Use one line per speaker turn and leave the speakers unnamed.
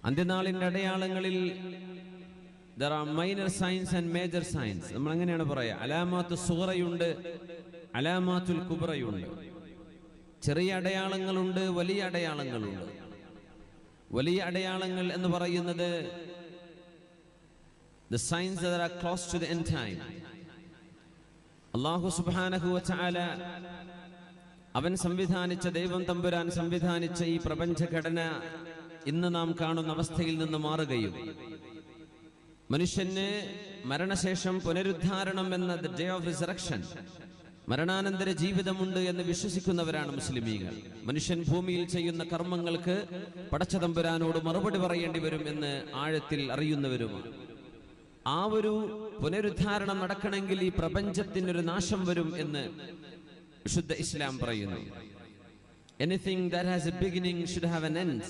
അന്ത്യനാളിന്റെ അടയാളങ്ങളിൽ there are minor signs and major signs. നമ്മൾ അങ്ങനെയാണ് പറയാ. അലാമാത്തു സുഗ്റയുണ്ട്, അലാമാത്തുൽ കുബ്റയുണ്ട്. ചെറിയ അടയാളങ്ങളുണ്ട്, വലിയ അടയാളങ്ങളുണ്ട്. വലിയ അടയാളങ്ങൾ എന്ന് പറയുന്നത് the signs that are close to the end time. അല്ലാഹു സുബ്ഹാനഹു വ തആല അവൻ സംവിധാനിച്ച, ദൈവം തമ്പുരാൻ സംവിധാനിച്ച ഈ പ്രപഞ്ചഘടന ഇന്ന് നാം കാണുന്ന അവസ്ഥയിൽ നിന്ന് മാറുകയും മനുഷ്യന് മരണശേഷം പുനരുദ്ധാരണം എന്ന the day of resurrection, മരണാനന്തര ജീവിതമുണ്ട് എന്ന് വിശ്വസിക്കുന്നവരാണ് മുസ്ലിമീങ്ങൾ. മനുഷ്യൻ ഭൂമിയിൽ ചെയ്യുന്ന കർമ്മങ്ങൾക്ക് പടച്ച തമ്പുരാനോട് മറുപടി പറയേണ്ടി വരും എന്ന് ആഴത്തിൽ അറിയുന്നവരുമാണ്. ആ ഒരു പുനരുദ്ധാരണം നടക്കണമെങ്കിൽ ഈ പ്രപഞ്ചത്തിനൊരു നാശം വരും എന്ന് വിശുദ്ധ ഇസ്ലാം പറയുന്നു. Anything that has a beginning should have an end.